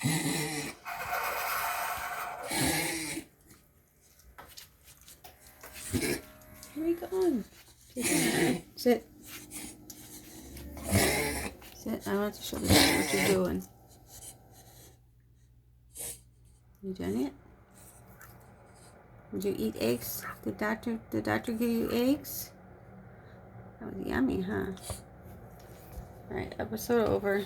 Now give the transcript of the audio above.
Where are you going? Sit. Sit. I want to show you what you're doing. You done it? Did you eat eggs? Did doctor give you eggs? That was yummy, huh? Alright, episode over.